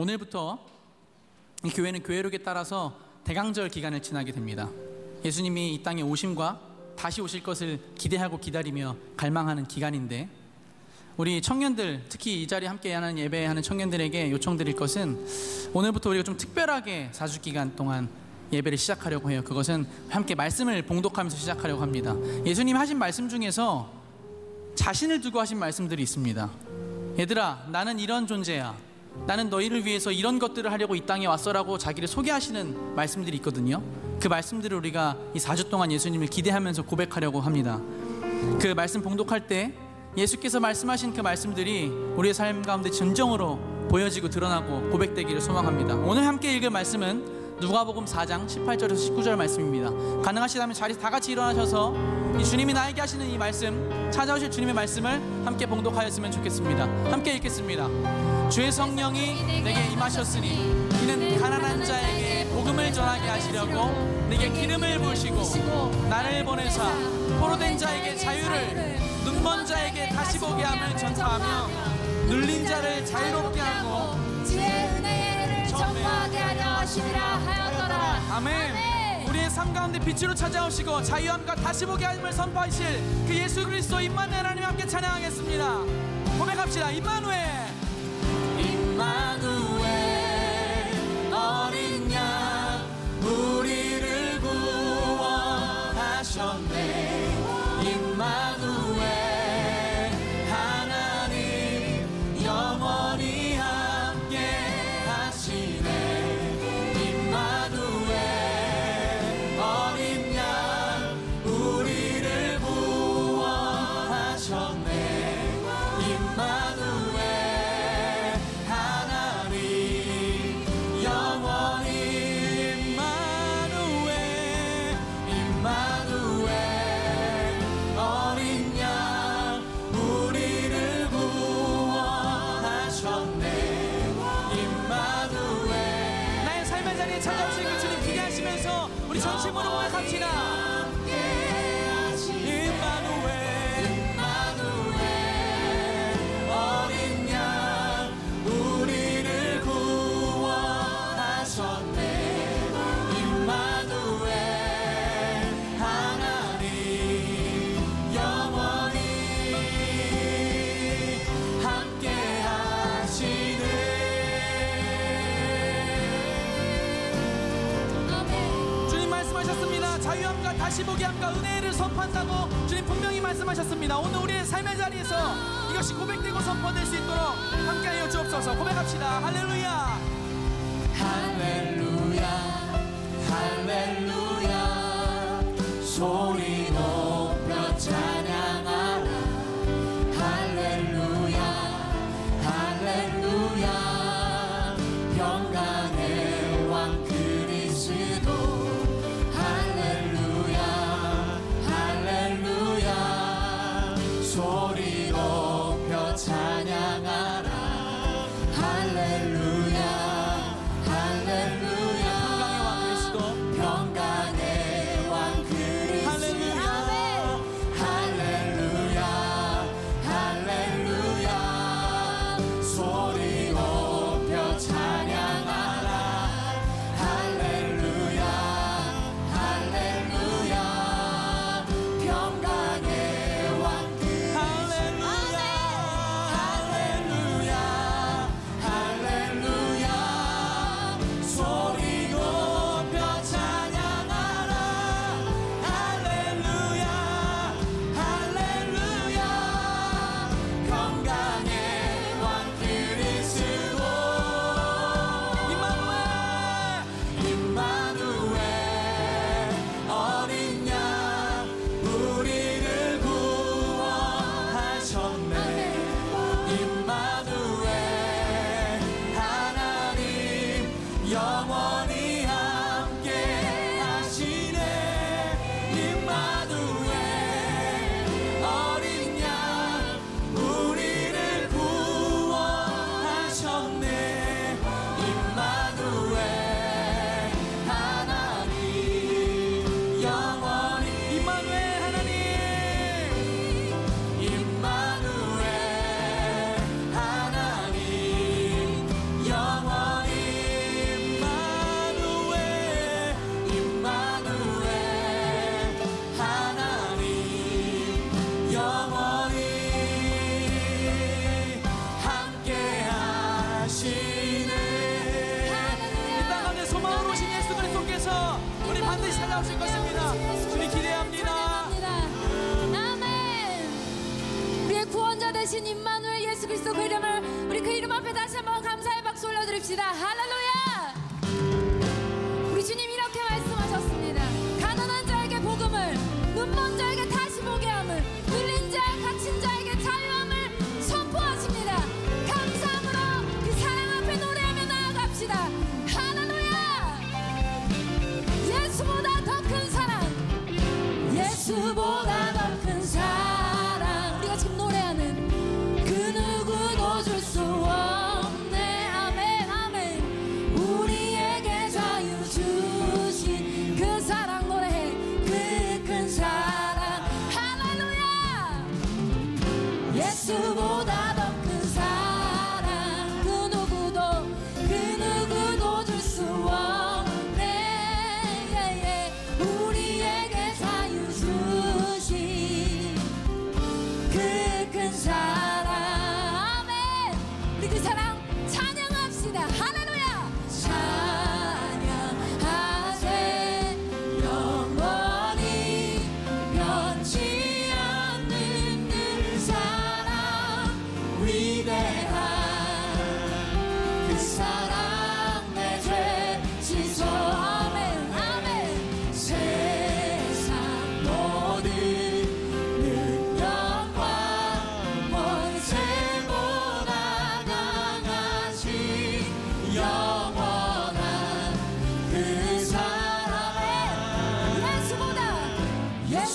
오늘부터 이 교회는 교회록에 따라서 대강절 기간을 지나게 됩니다. 예수님이 이 땅에 오심과 다시 오실 것을 기대하고 기다리며 갈망하는 기간인데, 우리 청년들, 특히 이 자리에 함께하는 예배하는 청년들에게 요청드릴 것은, 오늘부터 우리가 좀 특별하게 4주 기간 동안 예배를 시작하려고 해요. 그것은 함께 말씀을 봉독하면서 시작하려고 합니다. 예수님 하신 말씀 중에서 자신을 두고 하신 말씀들이 있습니다. 얘들아, 나는 이런 존재야, 나는 너희를 위해서 이런 것들을 하려고 이 땅에 왔어라고 자기를 소개하시는 말씀들이 있거든요. 그 말씀들을 우리가 이 4주 동안 예수님을 기대하면서 고백하려고 합니다. 그 말씀 봉독할 때 예수께서 말씀하신 그 말씀들이 우리의 삶 가운데 진정으로 보여지고 드러나고 고백되기를 소망합니다. 오늘 함께 읽을 말씀은 누가복음 4장 18절에서 19절 말씀입니다. 가능하시다면 자리에서 다 같이 일어나셔서 이 주님이 나에게 하시는 이 말씀, 찾아오실 주님의 말씀을 함께 봉독하였으면 좋겠습니다. 함께 읽겠습니다. 주의 성령이 내게 임하셨으니 이는 가난한 자에게 복음을 전하게 하시려고 내게 기름을 부으시고 나를 보내사 포로된 자에게 자유를, 눈먼 자에게 다시 보게 함을 전파하며 눌린 자를 자유롭게 하고 지혜의 은혜를 전파하게 하려 하시리라 하였더라. 아멘. 우리의 삶 가운데 빛으로 찾아오시고 자유함과 다시 보게 함을 선포하실 그 예수 그리스도 임마누엘 하나님 함께 찬양하겠습니다. 고백합시다. 임마누엘, 임마누엘, 어린 양 우리를 구원하셨네. 임마누엘, 하나님 영원히 함께 하시네. 임마누엘, 어린 양 우리를 구원하셨네. 임마누엘, 하나님 영원히. 임마누엘, 어린 양 우리를 구원하셨네. 임마누엘. 나의 삶의 자리에 찾아오신 그 주님 기대하시면서 우리 전심으로 고백합시다. 어린 양 우리를 구원하셨네. 임마누엘, 하나님 영원히 함께 하시네. 주님 말씀하셨습니다. 자유함과 다시 보게 함과 은혜를 선포한다고 주님 분명히 말씀하셨습니다. 오늘 우리의 삶의 자리에서 이것이 고백되고 선포될 수 있도록 함께하여 주옵소서. 고백합시다. 할렐루야, 할렐루야, 할렐루야. 소리 높여 찬양하라. 할렐루야, 할렐루야. 평강의 왕 그리스도. 할렐루야, 할렐루야. 소리 높여 찬양하라. 할렐루야, 할렐루야. 평강의 왕 그리스도. 평강의 왕 그리스도. 할렐루야, 할렐루야.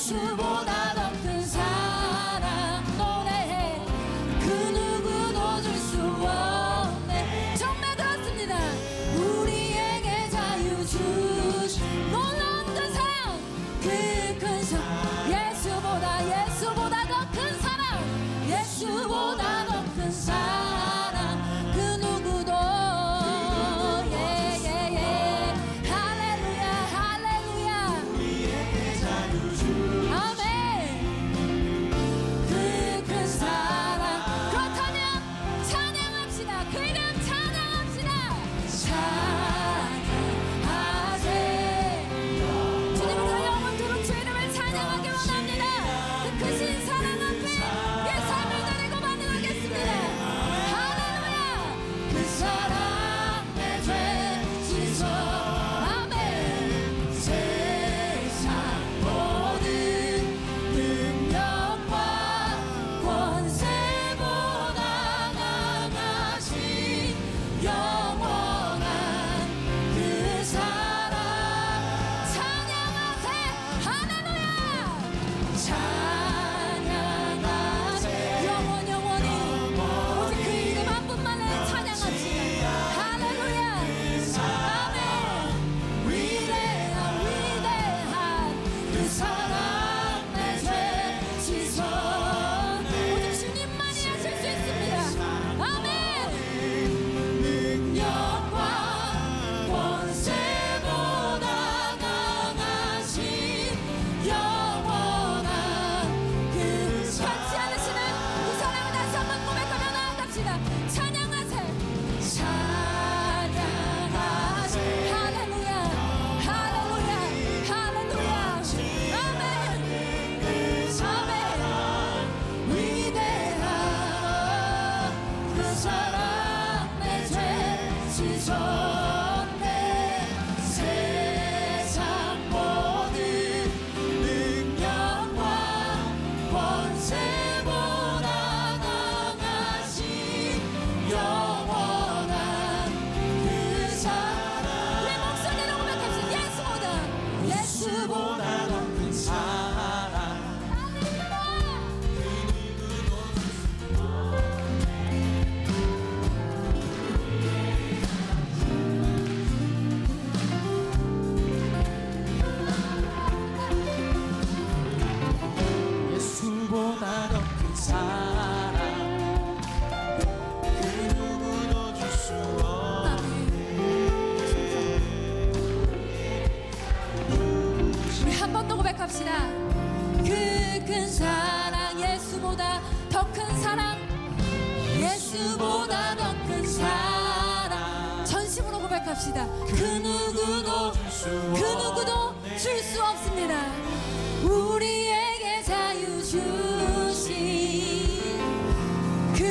예수보다 더 큰 사랑 노래해. 그 누구도 줄 수 없네. 정말 그렇습니다. 우리에게 자유 주신 놀라운 그 사랑, 그 큰 사랑, 예수보다 더 큰 사랑, 예수보다 더 큰 사랑, 그 누구도. 예예예 할렐루야 할렐루야 아멘. 그 큰 사랑. 그렇다면 찬양합시다. 그 이름 찬양합시다. 찬양하세. 주님, 우리가 영원토록 주 이름을 찬양하기 원합니다. 그 크신 사랑 앞에 내 삶을 드리고 반응하겠습니다. 할렐루야. 그 사랑 내 죄 씻어. 아멘. 세상 모든 능력과 권세보다 강하신 영원한 그 사랑 찬양하세. 할렐루야. 찬양하세. 영원히 오직 그 이름 한 분만을 찬양합시다. 할렐루야. 아멘. 위대한 그 사랑 내 죄 씻어. 오직 주님만이 하실 수 있습니다. 아멘. 능력과 권세보다 강하신 영원한 그 같이 하시는 그 사랑을 다시 한번 고백하며 나아갑시다. 찬양하세. 찬양하세. 할렐루야 할렐루야 할렐루야. 아멘. 아멘. 위대한 그 사랑 내 죄 씻었네. 세상 모든 능력과 권세보다 강하신 영원한 그 사랑. 우리 목소리로 고백합시다. 예수보다 더 큰 사랑. 예수보다 더 큰 사랑, 그 누구도 줄 수 우리 한 번 더 고백합시다. 그 큰 사랑, 예수보다 더 큰 사랑, 예수보다 더 큰 사랑. 전심으로 고백합시다. 그 누구도 줄 수 없습니다. 우리에게 자유 주신 그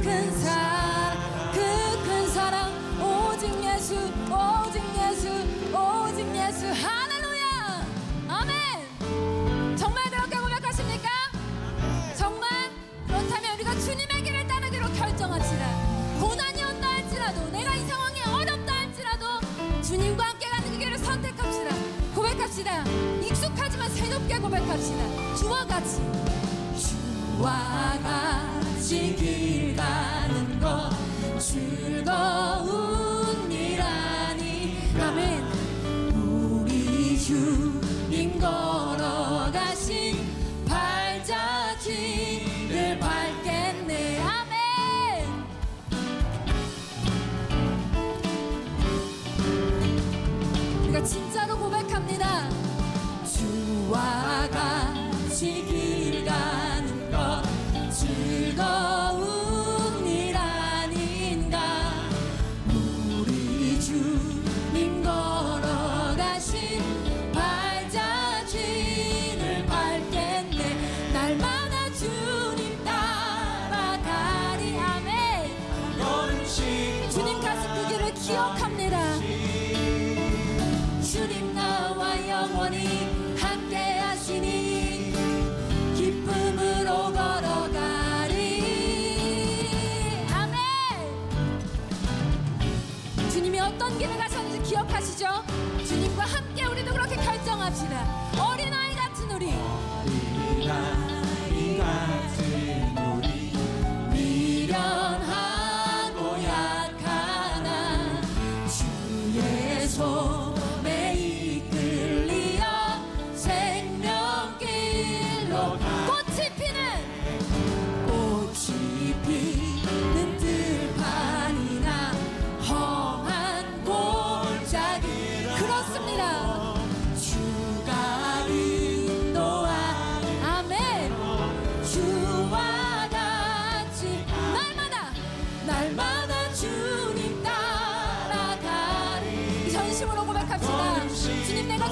큰 사랑, 그 큰 사랑, 오직 예수, 오직 예수, 오직 예수. 할렐루야. 아멘. 정말 그렇게 고백하십니까? 정말? 그렇다면 우리가 주님의 길을 따르기로 결정합시다. 고난이 온다 할지라도, 내가 이 상황이 어렵다 할지라도 주님과 함께 가는 그 길을 선택합시다. 고백합시다. 익숙하지만 새롭게 고백합시다. 주와 같이, 주와 같이 길 가는 것 즐거운 일아니. 아멘. 우리 주님 걸어가신 발자취를 밟겠네. 아멘. 우리가 진짜로 고백합니다. 주와 같이 길 가는 것 즐거운 일 아닌가.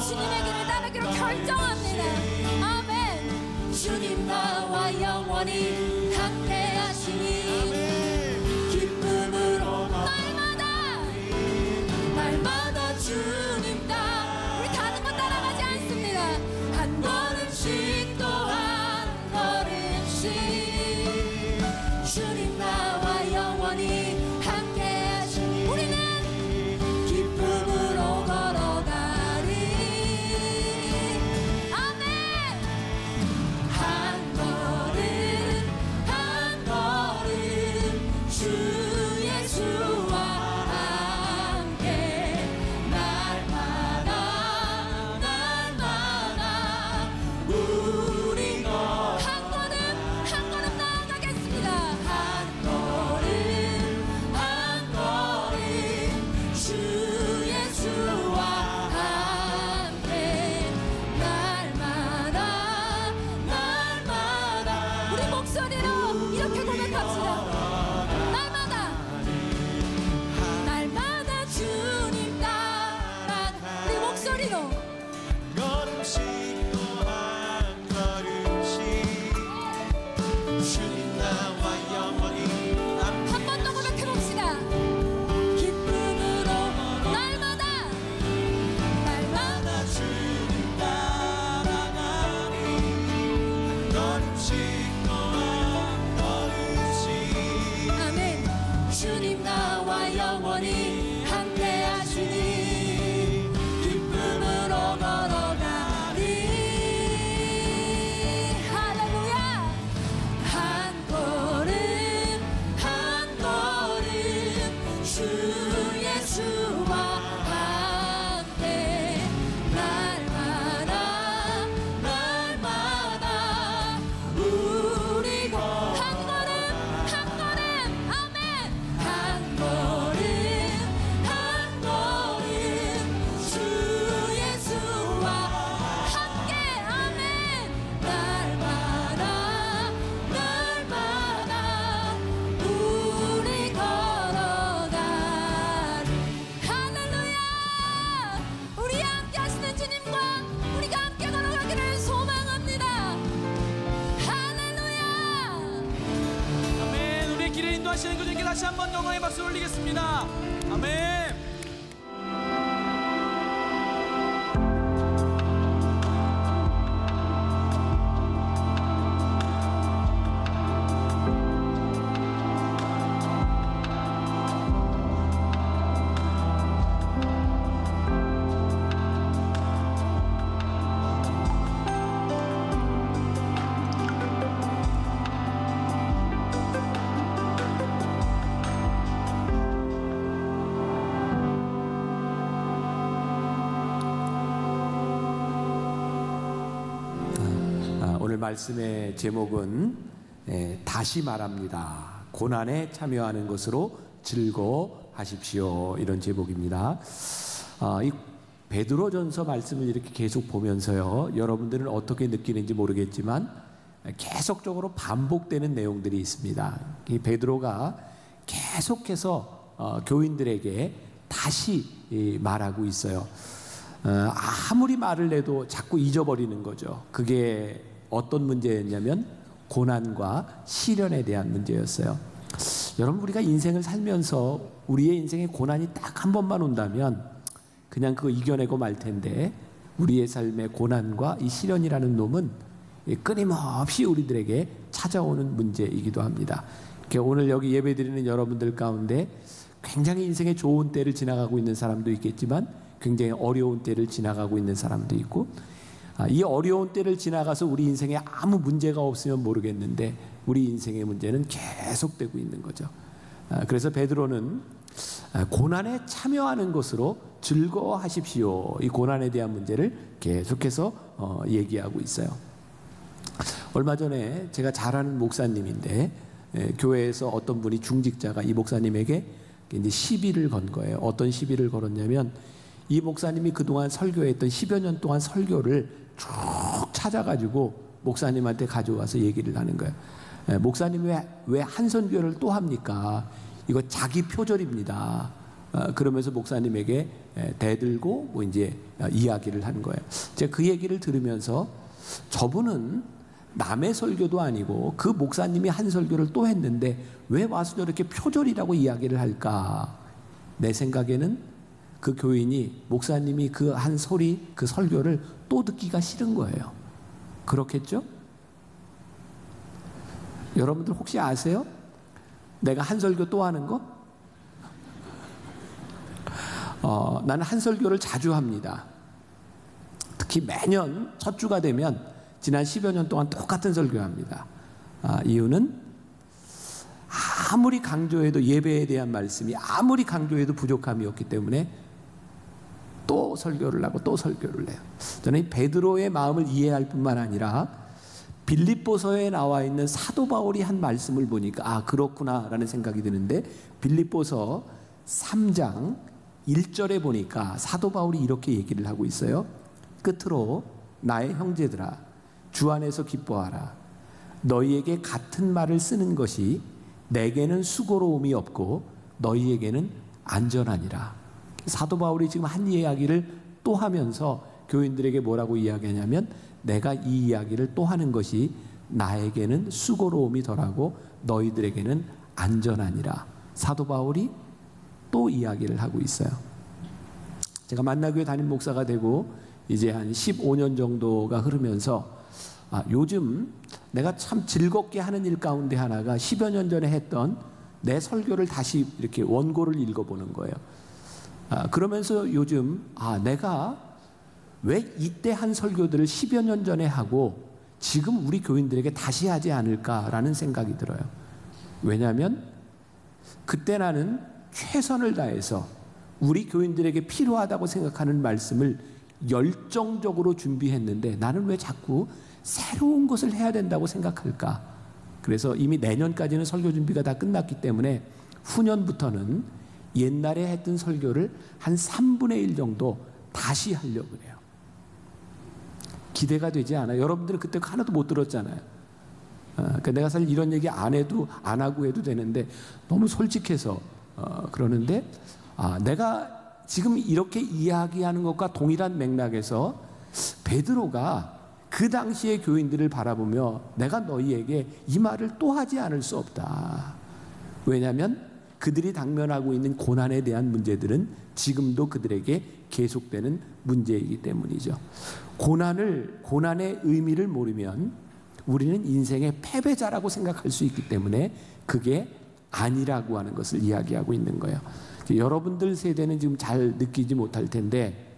주님의 길을 따르기로 결정합니다. 아멘. 주님 나와 영원히 함께 하시니 기쁨으로 날마다 주님 따. 우리 다른 거 따라가지 않습니다. 한 걸음씩 또 한 걸음씩 주님 나와 영원히 함께 하시니 우리는 기쁨으로 걸어가리. 아멘. 한 걸음 한 걸음 주 예수와 함께 날마다 우리 한 걸음 나아가겠습니다. 한 걸음 주 예수와 함께 날마다 우리 목소리로 이렇게 고백합시다. 날마다 주님 따라 우리 목소리로 걸음씩 또 한 걸음씩 주님 나와 영원히 한 번 더 고백해봅시다. 기쁨으로 날마다 주님 따라가리. 한 걸음씩 또 한 걸음씩 아멘. 주님 나와 영원히 함께 하시니 기쁨으로 걸어가리. 할렐루야. 한 걸음 주 예수와 함께 날마다 우리 한 걸음 아멘. 한 걸음 주 예수와 함께 아멘. 날마다 우리 걸어가리. 할렐루야. 우리 함께 하시는 주님과 우리가 함께 걸어가기를 소망합니다. 할렐루야. 아멘. 우리의 길을 인도하시는 그분께 다시 한번 영광의 박수 올리겠습니다. 아멘. 오늘 말씀의 제목은 다시 말합니다. 고난에 참여하는 것으로 즐거워하십시오. 이런 제목입니다. 이 베드로전서 말씀을 이렇게 계속 보면서요, 여러분들은 어떻게 느끼는지 모르겠지만 계속적으로 반복되는 내용들이 있습니다. 이 베드로가 계속해서 교인들에게 다시 말하고 있어요. 아무리 말을 해도 자꾸 잊어버리는 거죠. 그게 어떤 문제였냐면 고난과 시련에 대한 문제였어요. 여러분, 우리가 인생을 살면서 우리의 인생에 고난이 딱 한 번만 온다면 그냥 그거 이겨내고 말 텐데, 우리의 삶의 고난과 이 시련이라는 놈은 끊임없이 우리들에게 찾아오는 문제이기도 합니다. 오늘 여기 예배드리는 여러분들 가운데 굉장히 인생의 좋은 때를 지나가고 있는 사람도 있겠지만 굉장히 어려운 때를 지나가고 있는 사람도 있고, 이 어려운 때를 지나가서 우리 인생에 아무 문제가 없으면 모르겠는데 우리 인생의 문제는 계속되고 있는 거죠. 그래서 베드로는 고난에 참여하는 것으로 즐거워하십시오. 이 고난에 대한 문제를 계속해서 얘기하고 있어요. 얼마 전에 제가 잘 아는 목사님인데, 교회에서 어떤 분이 중직자가 이 목사님에게 이제 시비를 건 거예요. 어떤 시비를 걸었냐면, 이 목사님이 그동안 설교했던 10여 년 동안 설교를 쭉 찾아가지고 목사님한테 가져와서 얘기를 하는 거예요. 목사님 왜 한선교회를 또 합니까? 이거 자기 표절입니다. 그러면서 목사님에게 대들고 뭐 이제 이야기를 한 거예요. 제가 그 얘기를 들으면서 저분은 남의 설교도 아니고 그 목사님이 한 설교를 또 했는데 왜 와서 저렇게 표절이라고 이야기를 할까? 내 생각에는 그 교인이 목사님이 그 한 소리, 그 설교를 또 듣기가 싫은 거예요. 그렇겠죠? 여러분들 혹시 아세요? 내가 한 설교 또 하는 거? 나는 한 설교를 자주 합니다. 특히 매년 첫 주가 되면 지난 10여 년 동안 똑같은 설교합니다. 이유는 아무리 강조해도 예배에 대한 말씀이 아무리 강조해도 부족함이 없기 때문에 또 설교를 하고 또 설교를 해요. 저는 이 베드로의 마음을 이해할 뿐만 아니라 빌립보서에 나와 있는 사도 바울이 한 말씀을 보니까 그렇구나라는 생각이 드는데 빌립보서 3장 1절에 보니까 사도 바울이 이렇게 얘기를 하고 있어요. 끝으로 나의 형제들아 주 안에서 기뻐하라. 너희에게 같은 말을 쓰는 것이 내게는 수고로움이 없고 너희에게는 안전하니라. 사도 바울이 지금 한 이야기를 또 하면서 교인들에게 뭐라고 이야기하냐면 내가 이 이야기를 또 하는 것이 나에게는 수고로움이 덜하고 너희들에게는 안전하니라. 사도 바울이 또 이야기를 하고 있어요. 제가 만나교회 담임 목사가 되고 이제 한 15년 정도가 흐르면서 요즘 내가 참 즐겁게 하는 일 가운데 하나가 10여 년 전에 했던 내 설교를 다시 이렇게 원고를 읽어보는 거예요. 그러면서 요즘 내가 왜 이때 한 설교들을 10여 년 전에 하고 지금 우리 교인들에게 다시 하지 않을까라는 생각이 들어요. 왜냐하면 그때 나는 최선을 다해서 우리 교인들에게 필요하다고 생각하는 말씀을 열정적으로 준비했는데 나는 왜 자꾸 새로운 것을 해야 된다고 생각할까? 그래서 이미 내년까지는 설교 준비가 다 끝났기 때문에 후년부터는 옛날에 했던 설교를 한 3분의 1 정도 다시 하려고 그래요. 기대가 되지 않아요? 여러분들은 그때 하나도 못 들었잖아요. 그러니까 내가 사실 이런 얘기 안 하고 해도 되는데 너무 솔직해서 그러는데 내가 지금 이렇게 이야기하는 것과 동일한 맥락에서 베드로가 그 당시의 교인들을 바라보며 내가 너희에게 이 말을 또 하지 않을 수 없다. 왜냐하면 그들이 당면하고 있는 고난에 대한 문제들은 지금도 그들에게 계속되는 문제이기 때문이죠. 고난의 의미를 모르면 우리는 인생의 패배자라고 생각할 수 있기 때문에 그게 아니라고 하는 것을 이야기하고 있는 거예요. 여러분들 세대는 지금 잘 느끼지 못할 텐데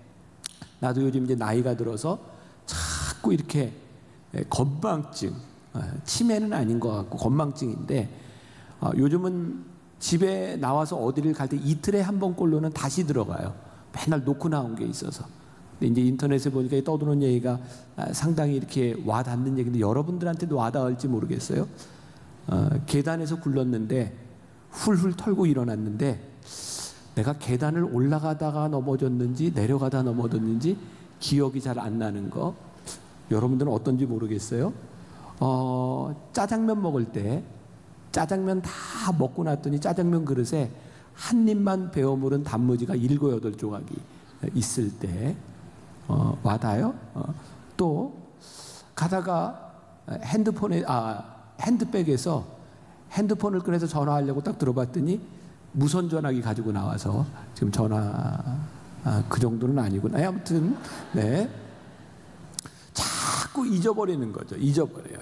나도 요즘 이제 나이가 들어서 자꾸 이렇게 건망증, 치매는 아닌 것 같고 건망증인데 요즘은 집에 나와서 어디를 갈 때 이틀에 한 번꼴로는 다시 들어가요. 맨날 놓고 나온 게 있어서. 근데 이제 인터넷에 보니까 떠도는 얘기가 상당히 이렇게 와닿는 얘기인데 여러분들한테도 와닿을지 모르겠어요. 계단에서 굴렀는데 훌훌 털고 일어났는데 내가 계단을 올라가다가 넘어졌는지 내려가다 넘어졌는지 기억이 잘 안 나는 거. 여러분들은 어떤지 모르겠어요. 짜장면 먹을 때 짜장면 다 먹고 났더니 짜장면 그릇에 한 입만 베어 물은 단무지가 7, 8조각이 있을 때 와닿아요. 또 가다가 핸드백에서 핸드폰을 꺼내서 전화하려고 딱 들어봤더니 무선 전화기 가지고 나와서 지금 전화 그 정도는 아니구나. 아무튼 네. 자꾸 잊어버리는 거죠. 잊어버려요.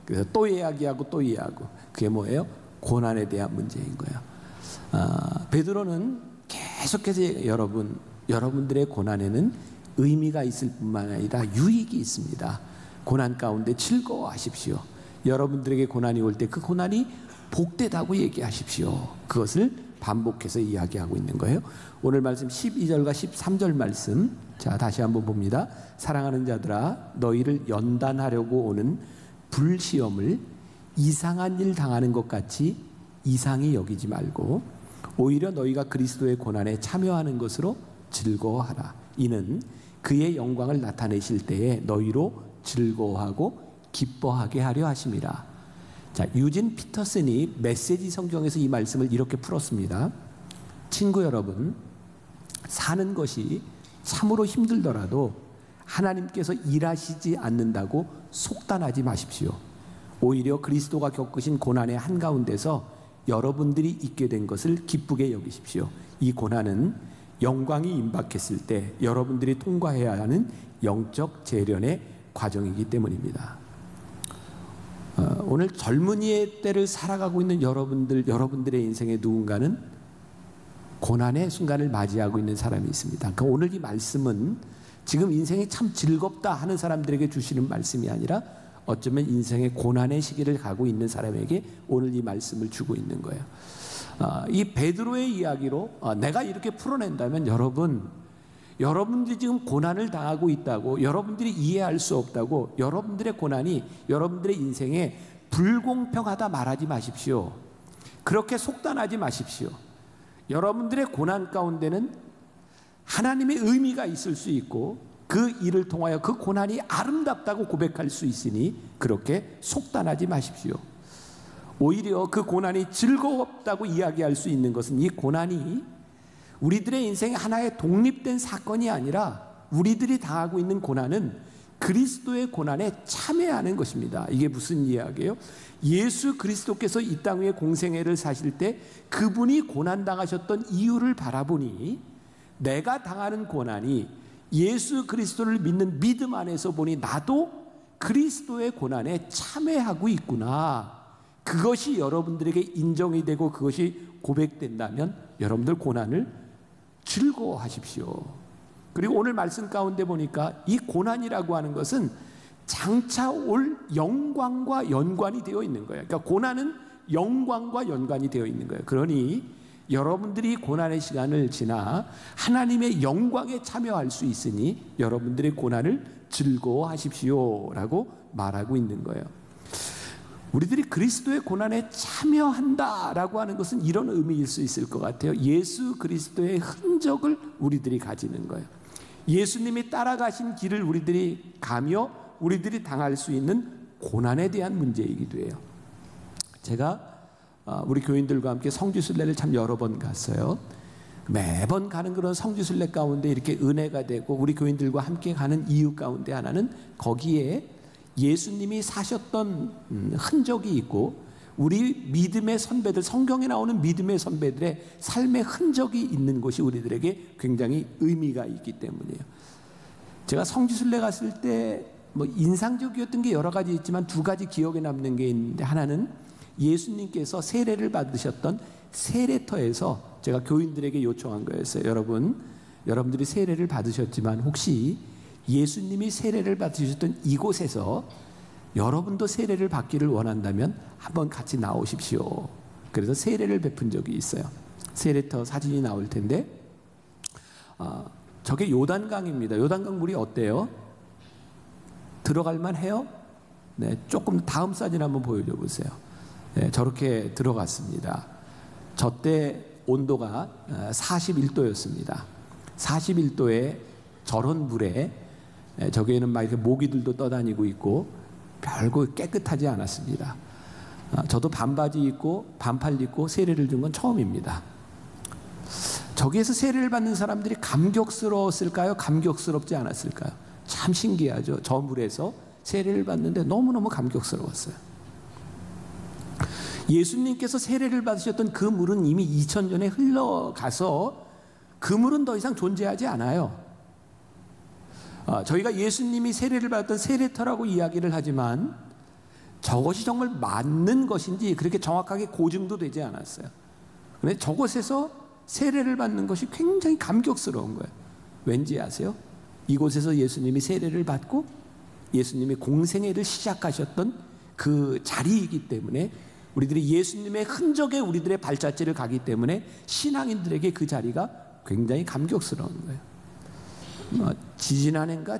그래서 또 이야기하고 또 이야기하고 그게 뭐예요? 고난에 대한 문제인 거예요. 베드로는 계속해서 여러분들의 고난에는 의미가 있을 뿐만 아니라 유익이 있습니다. 고난 가운데 즐거워하십시오. 여러분들에게 고난이 올 때 그 고난이 복되다고 얘기하십시오. 그것을 반복해서 이야기하고 있는 거예요. 오늘 말씀 12절과 13절 말씀 자 다시 한번 봅니다. 사랑하는 자들아 너희를 연단하려고 오는 불시험을 이상한 일 당하는 것 같이 이상히 여기지 말고 오히려 너희가 그리스도의 고난에 참여하는 것으로 즐거워하라. 이는 그의 영광을 나타내실 때에 너희로 즐거워하고 기뻐하게 하려 하심이라. 자, 유진 피터슨이 메시지 성경에서 이 말씀을 이렇게 풀었습니다. 친구 여러분, 사는 것이 참으로 힘들더라도 하나님께서 일하시지 않는다고 속단하지 마십시오. 오히려 그리스도가 겪으신 고난의 한가운데서 여러분들이 있게 된 것을 기쁘게 여기십시오. 이 고난은 영광이 임박했을 때 여러분들이 통과해야 하는 영적 재련의 과정이기 때문입니다. 오늘 젊은이의 때를 살아가고 있는 여러분들의 인생의 누군가는 고난의 순간을 맞이하고 있는 사람이 있습니다. 그러니까 오늘 이 말씀은 지금 인생이 참 즐겁다 하는 사람들에게 주시는 말씀이 아니라 어쩌면 인생의 고난의 시기를 가고 있는 사람에게 오늘 이 말씀을 주고 있는 거예요. 이 베드로의 이야기로 내가 이렇게 풀어낸다면 여러분들이 지금 고난을 당하고 있다고, 여러분들이 이해할 수 없다고, 여러분들의 고난이 여러분들의 인생에 불공평하다 말하지 마십시오. 그렇게 속단하지 마십시오. 여러분들의 고난 가운데는 하나님의 의미가 있을 수 있고 그 일을 통하여 그 고난이 아름답다고 고백할 수 있으니 그렇게 속단하지 마십시오. 오히려 그 고난이 즐겁다고 이야기할 수 있는 것은 이 고난이 우리들의 인생의 하나의 독립된 사건이 아니라 우리들이 당하고 있는 고난은 그리스도의 고난에 참여하는 것입니다. 이게 무슨 이야기예요? 예수 그리스도께서 이 땅 위에 공생애를 사실 때 그분이 고난당하셨던 이유를 바라보니 내가 당하는 고난이 예수 그리스도를 믿는 믿음 안에서 보니 나도 그리스도의 고난에 참여하고 있구나. 그것이 여러분들에게 인정이 되고 그것이 고백된다면 여러분들 고난을 즐거워하십시오. 그리고 오늘 말씀 가운데 보니까 이 고난이라고 하는 것은 장차 올 영광과 연관이 되어 있는 거예요. 그러니까 고난은 영광과 연관이 되어 있는 거예요. 그러니 여러분들이 고난의 시간을 지나 하나님의 영광에 참여할 수 있으니 여러분들의 고난을 즐거워하십시오라고 말하고 있는 거예요. 우리들이 그리스도의 고난에 참여한다라고 하는 것은 이런 의미일 수 있을 것 같아요. 예수 그리스도의 흔적을 우리들이 가지는 거예요. 예수님이 따라가신 길을 우리들이 가며 우리들이 당할 수 있는 고난에 대한 문제이기도 해요. 제가 우리 교인들과 함께 성지순례를 참 여러 번 갔어요. 매번 가는 그런 성지순례 가운데 이렇게 은혜가 되고 우리 교인들과 함께 가는 이유 가운데 하나는 거기에 예수님이 사셨던 흔적이 있고 우리 믿음의 선배들, 성경에 나오는 믿음의 선배들의 삶의 흔적이 있는 곳이 우리들에게 굉장히 의미가 있기 때문이에요. 제가 성지순례 갔을 때 뭐 인상적이었던 게 여러 가지 있지만 두 가지 기억에 남는 게 있는데, 하나는 예수님께서 세례를 받으셨던 세례터에서 제가 교인들에게 요청한 거였어요. 여러분들이 세례를 받으셨지만 혹시 예수님이 세례를 받으셨던 이곳에서 여러분도 세례를 받기를 원한다면 한번 같이 나오십시오. 그래서 세례를 베푼 적이 있어요. 세례터 사진이 나올 텐데 저게 요단강입니다. 요단강 물이 어때요? 들어갈만 해요? 네, 조금 다음 사진 한번 보여줘 보세요. 네, 저렇게 들어갔습니다. 저 때 온도가 41도였습니다. 41도에 저런 물에 저기에는 막 이렇게 모기들도 떠다니고 있고 별거 깨끗하지 않았습니다. 저도 반바지 입고 반팔 입고 세례를 준 건 처음입니다. 저기에서 세례를 받는 사람들이 감격스러웠을까요? 감격스럽지 않았을까요? 참 신기하죠. 저 물에서 세례를 받는데 너무너무 감격스러웠어요. 예수님께서 세례를 받으셨던 그 물은 이미 2000년에 흘러가서 그 물은 더 이상 존재하지 않아요. 저희가 예수님이 세례를 받았던 세례터라고 이야기를 하지만 저것이 정말 맞는 것인지 그렇게 정확하게 고증도 되지 않았어요. 그런데 저곳에서 세례를 받는 것이 굉장히 감격스러운 거예요. 왠지 아세요? 이곳에서 예수님이 세례를 받고 예수님이 공생애를 시작하셨던 그 자리이기 때문에 우리들이 예수님의 흔적에 우리들의 발자취를 가기 때문에 신앙인들에게 그 자리가 굉장히 감격스러운 거예요. 지난해인가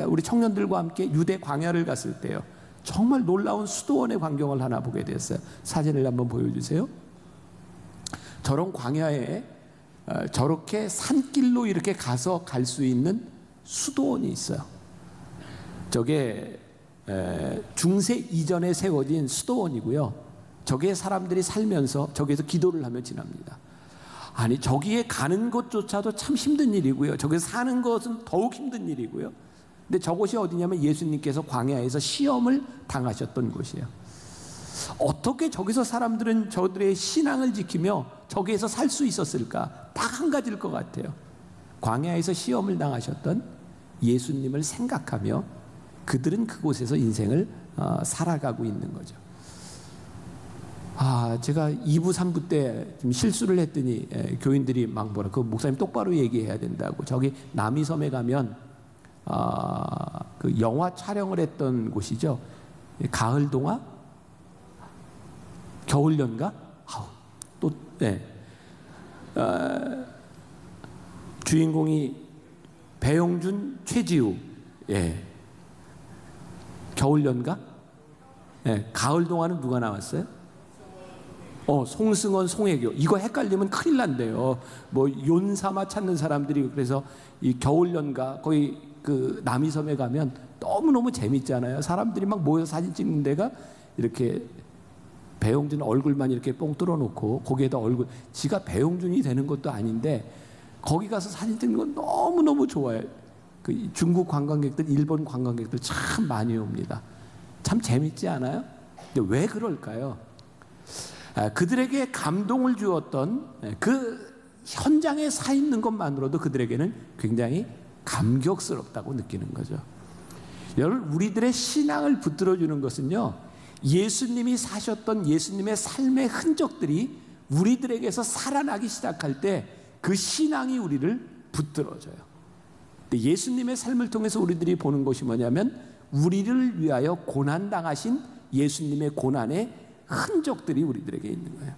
우리 청년들과 함께 유대 광야를 갔을 때요, 정말 놀라운 수도원의 광경을 하나 보게 됐어요. 사진을 한번 보여주세요. 저런 광야에 저렇게 산길로 이렇게 가서 갈 수 있는 수도원이 있어요. 저게 중세 이전에 세워진 수도원이고요. 저기에 사람들이 살면서 저기에서 기도를 하며 지납니다. 아니 저기에 가는 것조차도 참 힘든 일이고요. 저기서 사는 것은 더욱 힘든 일이고요. 근데 저곳이 어디냐면 예수님께서 광야에서 시험을 당하셨던 곳이에요. 어떻게 저기서 사람들은 저들의 신앙을 지키며 저기에서 살 수 있었을까? 딱 한 가지일 것 같아요. 광야에서 시험을 당하셨던 예수님을 생각하며 그들은 그곳에서 인생을 살아가고 있는 거죠. 제가 2부, 3부 때 좀 실수를 했더니 교인들이 막 뭐라, 그 목사님 똑바로 얘기해야 된다고. 저기 남이섬에 가면 그 영화 촬영을 했던 곳이죠. 가을 동화? 겨울 연가? 주인공이 배용준, 최지우. 겨울 연가? 가을 동화는 누가 나왔어요? 송승헌, 송혜교. 이거 헷갈리면 큰일 난대요. 뭐 윤사마 찾는 사람들이. 그래서 이 겨울 연가 거기 그 남이섬에 가면 너무너무 재밌잖아요. 사람들이 막 모여서 사진 찍는 데가 이렇게 배용준 얼굴만 이렇게 뽕 뚫어놓고 거기에다 얼굴, 지가 배용준이 되는 것도 아닌데 거기 가서 사진 찍는 건 너무너무 좋아요. 그 중국 관광객들, 일본 관광객들 참 많이 옵니다. 참 재밌지 않아요? 근데 왜 그럴까요? 그들에게 감동을 주었던 그 현장에 서 있는 것만으로도 그들에게는 굉장히 감격스럽다고 느끼는 거죠. 여러분, 우리들의 신앙을 붙들어주는 것은요, 예수님이 사셨던 예수님의 삶의 흔적들이 우리들에게서 살아나기 시작할 때 그 신앙이 우리를 붙들어줘요. 근데 예수님의 삶을 통해서 우리들이 보는 것이 뭐냐면 우리를 위하여 고난당하신 예수님의 고난의 흔적들이 우리들에게 있는 거예요.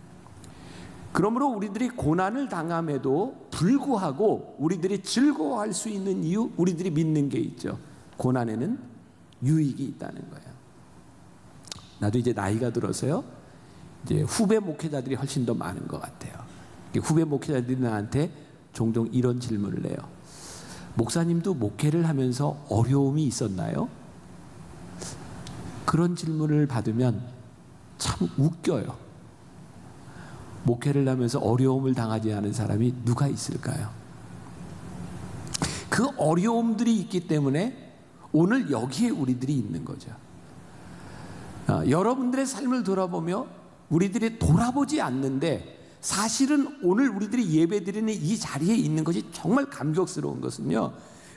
그러므로 우리들이 고난을 당함에도 불구하고 우리들이 즐거워할 수 있는 이유, 우리들이 믿는 게 있죠. 고난에는 유익이 있다는 거예요. 나도 이제 나이가 들어서요, 이제 후배 목회자들이 훨씬 더 많은 것 같아요. 후배 목회자들이 나한테 종종 이런 질문을 해요. 목사님도 목회를 하면서 어려움이 있었나요? 그런 질문을 받으면 참 웃겨요. 목회를 하면서 어려움을 당하지 않은 사람이 누가 있을까요? 그 어려움들이 있기 때문에 오늘 여기에 우리들이 있는 거죠. 여러분들의 삶을 돌아보며 우리들이 돌아보지 않는데 사실은 오늘 우리들이 예배드리는 이 자리에 있는 것이 정말 감격스러운 것은요,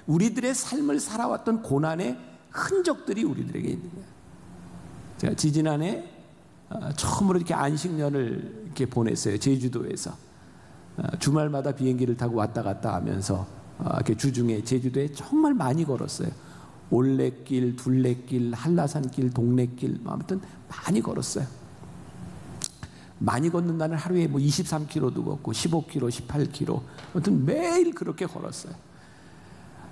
우리들의 삶을 살아왔던 고난의 흔적들이 우리들에게 있는 거예요. 제가 지지난해 처음으로 이렇게 안식년을 이렇게 보냈어요. 제주도에서 주말마다 비행기를 타고 왔다 갔다 하면서 이렇게 주중에 제주도에 정말 많이 걸었어요. 올레길, 둘레길, 한라산길, 동네길, 아무튼 많이 걸었어요. 많이 걷는 날은 하루에 뭐 23km도 걷고 15km, 18km, 아무튼 매일 그렇게 걸었어요.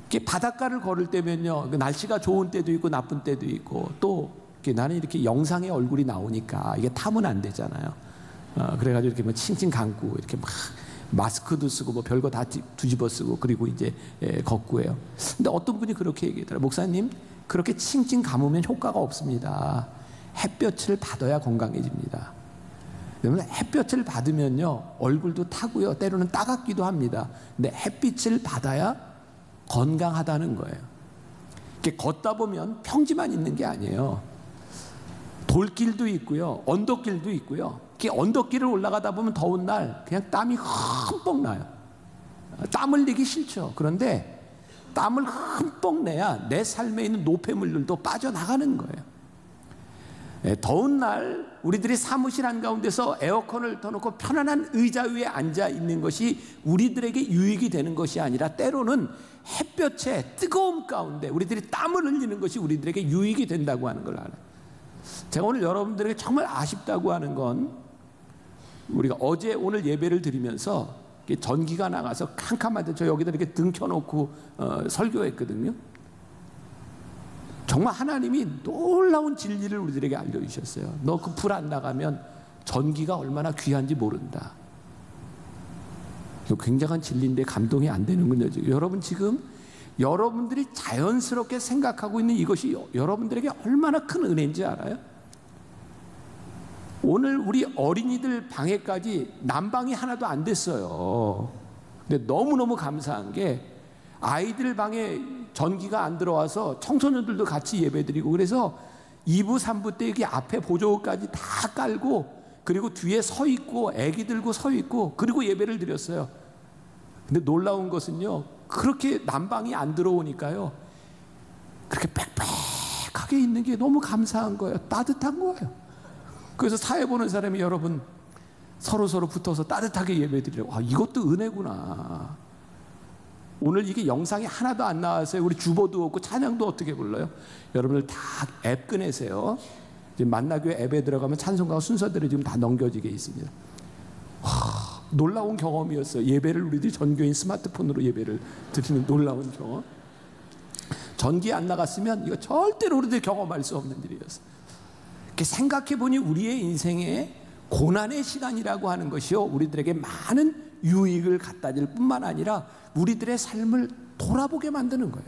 이렇게 바닷가를 걸을 때면요, 날씨가 좋은 때도 있고 나쁜 때도 있고, 또 나는 이렇게 영상에 얼굴이 나오니까 이게 타면 안 되잖아요. 그래가지고 이렇게 뭐 칭칭 감고 이렇게 막 마스크도 쓰고 뭐 별거 다 뒤집어 쓰고 그리고 이제 걷고 해요. 근데 어떤 분이 그렇게 얘기하더라고요. 목사님, 그렇게 칭칭 감으면 효과가 없습니다. 햇볕을 받아야 건강해집니다. 그러면 햇볕을 받으면요, 얼굴도 타고요, 때로는 따갑기도 합니다. 근데 햇빛을 받아야 건강하다는 거예요. 이렇게 걷다 보면 평지만 있는 게 아니에요. 돌길도 있고요, 언덕길도 있고요. 이렇게 언덕길을 올라가다 보면 더운 날 그냥 땀이 흠뻑 나요. 땀 흘리기 싫죠. 그런데 땀을 흠뻑 내야 내 삶에 있는 노폐물들도 빠져나가는 거예요. 더운 날 우리들이 사무실 한가운데서 에어컨을 터놓고 편안한 의자 위에 앉아 있는 것이 우리들에게 유익이 되는 것이 아니라 때로는 햇볕의 뜨거움 가운데 우리들이 땀을 흘리는 것이 우리들에게 유익이 된다고 하는 걸 알아요. 제가 오늘 여러분들에게 정말 아쉽다고 하는 건, 우리가 어제 오늘 예배를 드리면서 전기가 나가서 캄캄한데 저 여기다 이렇게 등 켜놓고 설교했거든요. 정말 하나님이 놀라운 진리를 우리들에게 알려주셨어요. 너 그 불 안 나가면 전기가 얼마나 귀한지 모른다. 이거 굉장한 진리인데 감동이 안 되는군요. 여러분, 지금 여러분들이 자연스럽게 생각하고 있는 이것이 여러분들에게 얼마나 큰 은혜인지 알아요? 오늘 우리 어린이들 방에까지 난방이 하나도 안 됐어요. 근데 너무너무 감사한 게 아이들 방에 전기가 안 들어와서 청소년들도 같이 예배드리고, 그래서 2부 3부 때 여기 앞에 보조까지 다 깔고, 그리고 뒤에 서 있고 애기 들고 서 있고, 그리고 예배를 드렸어요. 근데 놀라운 것은요, 그렇게 난방이 안 들어오니까요, 그렇게 빽빽하게 있는 게 너무 감사한 거예요. 따뜻한 거예요. 그래서 사회 보는 사람이 여러분 서로 붙어서 따뜻하게 예배드리려고, 아, 이것도 은혜구나. 오늘 이게 영상이 하나도 안 나와서요. 우리 주보도 없고 찬양도 어떻게 불러요? 여러분들 다 앱 꺼내세요. 지금 만나교회 앱에 들어가면 찬송가 순서대로 지금 다 넘겨지게 있습니다. 놀라운 경험이었어요. 예배를 우리들이 전교인 스마트폰으로 예배를 드리는 놀라운 경험. 전기 안 나갔으면 이거 절대로 우리들이 경험할 수 없는 일이었어요. 생각해보니 우리의 인생에 고난의 시간이라고 하는 것이요, 우리들에게 많은 유익을 갖다 줄 뿐만 아니라 우리들의 삶을 돌아보게 만드는 거예요.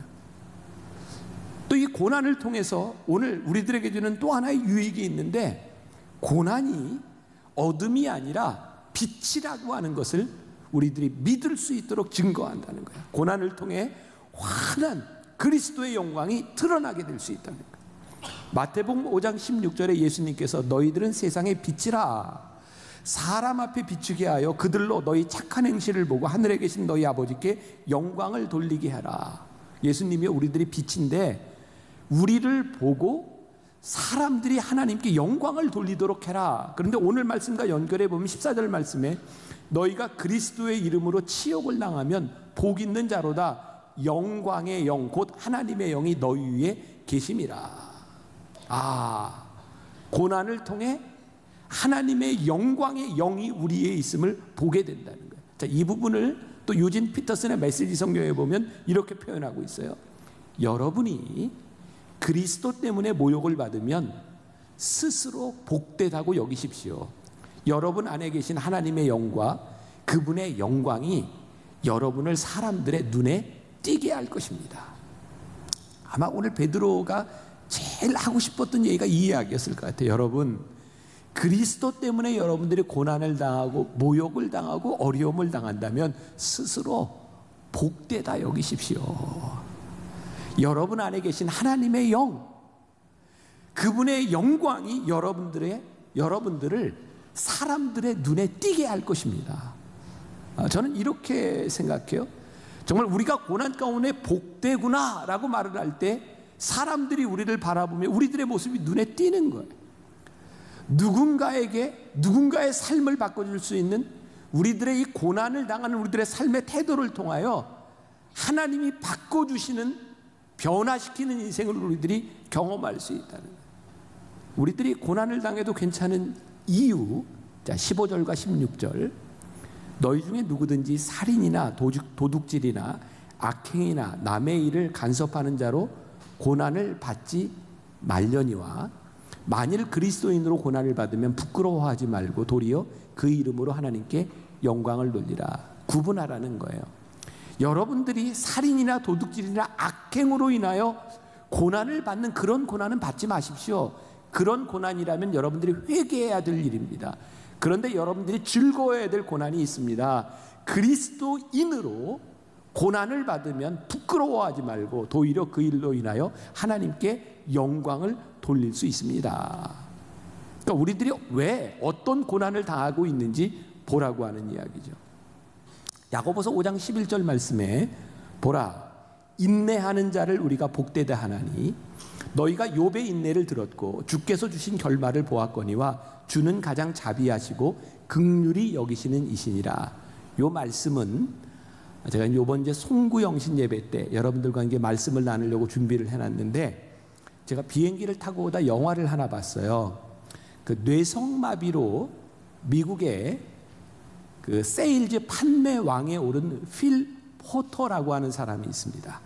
또 이 고난을 통해서 오늘 우리들에게 주는 또 하나의 유익이 있는데, 고난이 어둠이 아니라 빛이라고 하는 것을 우리들이 믿을 수 있도록 증거한다는 거예요. 고난을 통해 환한 그리스도의 영광이 드러나게 될 수 있다는 거예요. 마태복음 5장 16절에 예수님께서 너희들은 세상의 빛이라, 사람 앞에 비추게 하여 그들로 너희 착한 행실을 보고 하늘에 계신 너희 아버지께 영광을 돌리게 하라. 예수님이 우리들이 빛인데 우리를 보고 사람들이 하나님께 영광을 돌리도록 해라. 그런데 오늘 말씀과 연결해 보면 14절 말씀에 너희가 그리스도의 이름으로 치욕을 당하면 복 있는 자로다. 영광의 영 곧 하나님의 영이 너희 위에 계심이라. 아, 고난을 통해 하나님의 영광의 영이 우리에 있음을 보게 된다는 거예요. 자, 이 부분을 또 유진 피터슨의 메시지 성경에 보면 이렇게 표현하고 있어요. 여러분이 그리스도 때문에 모욕을 받으면 스스로 복되다고 여기십시오. 여러분 안에 계신 하나님의 영과 그분의 영광이 여러분을 사람들의 눈에 띄게 할 것입니다. 아마 오늘 베드로가 제일 하고 싶었던 얘기가 이 이야기였을 것 같아요. 여러분, 그리스도 때문에 여러분들이 고난을 당하고 모욕을 당하고 어려움을 당한다면 스스로 복되다 여기십시오. 여러분 안에 계신 하나님의 영, 그분의 영광이 여러분들을 사람들의 눈에 띄게 할 것입니다. 저는 이렇게 생각해요. 정말 우리가 고난 가운데 복되구나 라고 말을 할 때 사람들이 우리를 바라보며 우리들의 모습이 눈에 띄는 거예요. 누군가의 삶을 바꿔줄 수 있는, 우리들의 이 고난을 당하는 우리들의 삶의 태도를 통하여 하나님이 바꿔주시는, 변화시키는 인생을 우리들이 경험할 수 있다는 거예요. 우리들이 고난을 당해도 괜찮은 이유, 자 15절과 16절, 너희 중에 누구든지 살인이나 도둑질이나 악행이나 남의 일을 간섭하는 자로 고난을 받지 말려니와 만일 그리스도인으로 고난을 받으면 부끄러워하지 말고 도리어 그 이름으로 하나님께 영광을 돌리라. 구분하라는 거예요. 여러분들이 살인이나 도둑질이나 악행으로 인하여 고난을 받는 그런 고난은 받지 마십시오. 그런 고난이라면 여러분들이 회개해야 될 일입니다. 그런데 여러분들이 즐거워해야 될 고난이 있습니다. 그리스도인으로 고난을 받으면 부끄러워하지 말고 도리어 그 일로 인하여 하나님께 영광을 돌릴 수 있습니다. 그러니까 우리들이 왜 어떤 고난을 당하고 있는지 보라고 하는 이야기죠. 야고보서 5장 11절 말씀에 보라, 인내하는 자를 우리가 복되다 하나니 너희가 욥의 인내를 들었고 주께서 주신 결말을 보았거니와 주는 가장 자비하시고 긍휼히 여기시는 이시니라. 요 말씀은 제가 이번 이제 송구영신 예배 때 여러분들과 이제 말씀을 나누려고 준비를 해놨는데, 제가 비행기를 타고 오다 영화를 하나 봤어요. 그 뇌성마비로 미국의 그 세일즈 판매 왕에 오른 필 포터라고 하는 사람이 있습니다.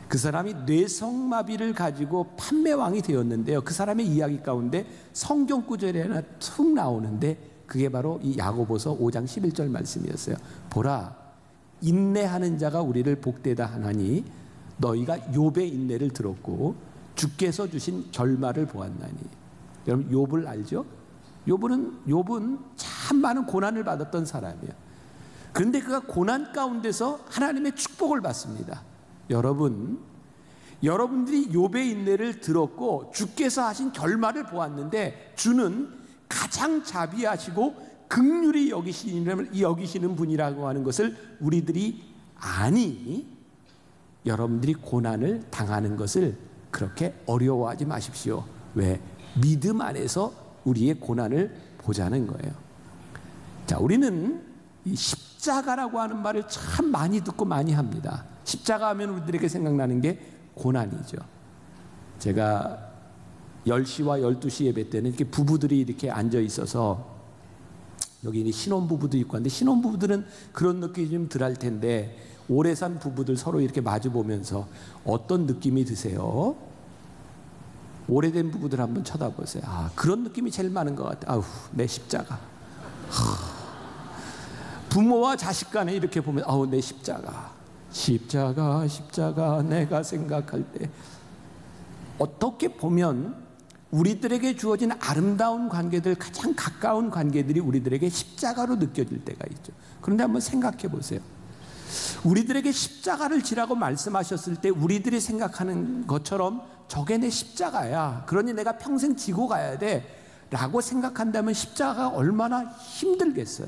그 사람이 뇌성마비를 가지고 판매왕이 되었는데요. 그 사람의 이야기 가운데 성경 구절에 하나 툭 나오는데 그게 바로 이 야고보서 5장 11절 말씀이었어요. 보라, 인내하는 자가 우리를 복되다 하나니 너희가 욥의 인내를 들었고 주께서 주신 결말을 보았나니. 여러분 욥을 알죠? 욥은 참 많은 고난을 받았던 사람이에요. 그런데 그가 고난 가운데서 하나님의 축복을 받습니다. 여러분들이 욥의 인내를 들었고 주께서 하신 결말을 보았는데 주는 가장 자비하시고 긍휼히 여기시는 분이라고 하는 것을 우리들이 아니, 여러분들이 고난을 당하는 것을 그렇게 어려워하지 마십시오. 왜? 믿음 안에서 우리의 고난을 보자는 거예요. 자, 우리는 이 십자가라고 하는 말을 참 많이 듣고 많이 합니다. 십자가 하면 우리들에게 생각나는 게 고난이죠. 제가 10시와 12시 예배 때는 이렇게 부부들이 이렇게 앉아 있어서, 여기 신혼부부도 있고 한데 신혼부부들은 그런 느낌이 좀 덜할 텐데 오래 산 부부들 서로 이렇게 마주 보면서 어떤 느낌이 드세요? 오래된 부부들 한번 쳐다보세요. 아, 그런 느낌이 제일 많은 것 같아요. 아우, 내 십자가. 부모와 자식 간에 이렇게 보면 아우, 내 십자가. 십자가 내가 생각할 때, 어떻게 보면 우리들에게 주어진 아름다운 관계들, 가장 가까운 관계들이 우리들에게 십자가로 느껴질 때가 있죠. 그런데 한번 생각해 보세요. 우리들에게 십자가를 지라고 말씀하셨을 때 우리들이 생각하는 것처럼 저게 내 십자가야, 그러니 내가 평생 지고 가야 돼 라고 생각한다면 십자가가 얼마나 힘들겠어요.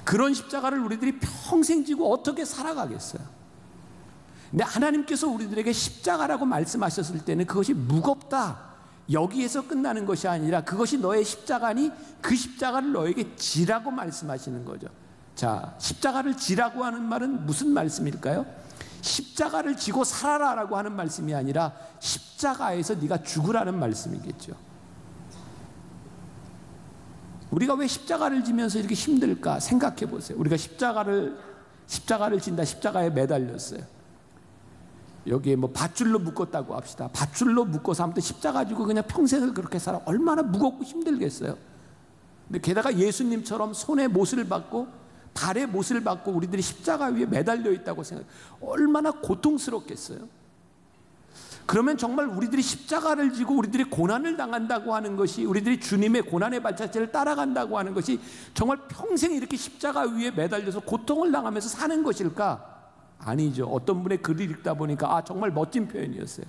그런 십자가를 우리들이 평생 지고 어떻게 살아가겠어요. 근데 하나님께서 우리들에게 십자가라고 말씀하셨을 때는 그것이 무겁다, 여기에서 끝나는 것이 아니라 그것이 너의 십자가니 그 십자가를 너에게 지라고 말씀하시는 거죠. 자, 십자가를 지라고 하는 말은 무슨 말씀일까요? 십자가를 지고 살아라라고 하는 말씀이 아니라 십자가에서 네가 죽으라는 말씀이겠죠. 우리가 왜 십자가를 지면서 이렇게 힘들까 생각해 보세요. 우리가 십자가를 진다, 십자가에 매달렸어요. 여기에 뭐 밧줄로 묶었다고 합시다. 밧줄로 묶어서 아무튼 십자가 가지고 그냥 평생을 그렇게 살아. 얼마나 무겁고 힘들겠어요. 근데 게다가 예수님처럼 손에 못을 받고 발에 못을 받고 우리들이 십자가 위에 매달려 있다고 생각해요. 얼마나 고통스럽겠어요. 그러면 정말 우리들이 십자가를 지고 우리들이 고난을 당한다고 하는 것이, 우리들이 주님의 고난의 발자취를 따라간다고 하는 것이 정말 평생 이렇게 십자가 위에 매달려서 고통을 당하면서 사는 것일까? 아니죠. 어떤 분의 글을 읽다 보니까 정말 멋진 표현이었어요.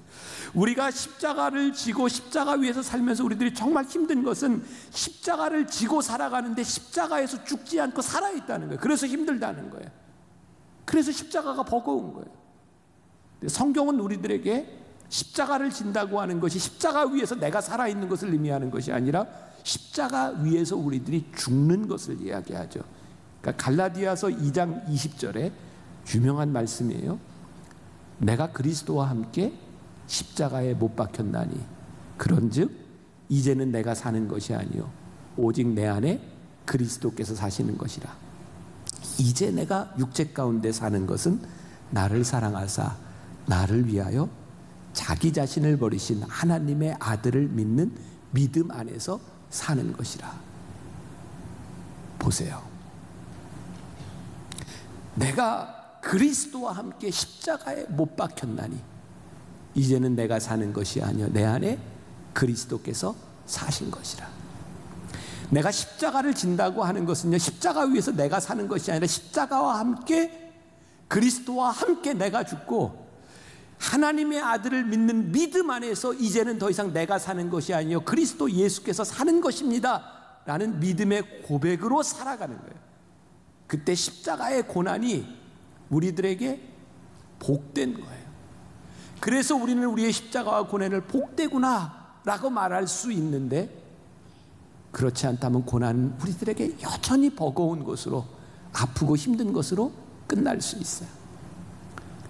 우리가 십자가를 지고 십자가 위에서 살면서 우리들이 정말 힘든 것은 십자가를 지고 살아가는데 십자가에서 죽지 않고 살아있다는 거예요. 그래서 힘들다는 거예요. 그래서 십자가가 버거운 거예요. 성경은 우리들에게 십자가를 진다고 하는 것이 십자가 위에서 내가 살아있는 것을 의미하는 것이 아니라 십자가 위에서 우리들이 죽는 것을 이야기하죠. 그러니까 갈라디아서 2장 20절에 유명한 말씀이에요. 내가 그리스도와 함께 십자가에 못 박혔나니 그런즉 이제는 내가 사는 것이 아니요 오직 내 안에 그리스도께서 사시는 것이라. 이제 내가 육체 가운데 사는 것은 나를 사랑하사 나를 위하여 자기 자신을 버리신 하나님의 아들을 믿는 믿음 안에서 사는 것이라. 보세요. 내가 그리스도와 함께 십자가에 못 박혔나니 이제는 내가 사는 것이 아니요 내 안에 그리스도께서 사신 것이라. 내가 십자가를 진다고 하는 것은요, 십자가 위에서 내가 사는 것이 아니라 십자가와 함께 그리스도와 함께 내가 죽고 하나님의 아들을 믿는 믿음 안에서 이제는 더 이상 내가 사는 것이 아니요 그리스도 예수께서 사는 것입니다 라는 믿음의 고백으로 살아가는 거예요. 그때 십자가의 고난이 우리들에게 복된 거예요. 그래서 우리는 우리의 십자가와 고난을 복되구나 라고 말할 수 있는데, 그렇지 않다면 고난은 우리들에게 여전히 버거운 것으로, 아프고 힘든 것으로 끝날 수 있어요.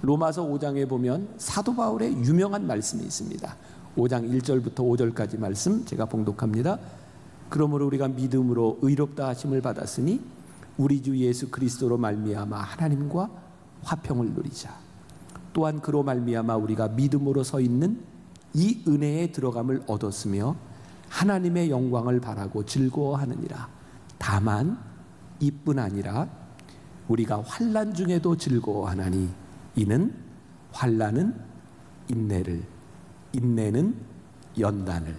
로마서 5장에 보면 사도 바울의 유명한 말씀이 있습니다. 5장 1절부터 5절까지 말씀 제가 봉독합니다. 그러므로 우리가 믿음으로 의롭다 하심을 받았으니 우리 주 예수 그리스도로 말미암아 하나님과 화평을 누리자. 또한 그로 말미암아 우리가 믿음으로 서 있는 이 은혜에 들어감을 얻었으며 하나님의 영광을 바라고 즐거워하느니라. 다만 이뿐 아니라 우리가 환난 중에도 즐거워하나니 이는 환난은 인내를, 인내는 연단을,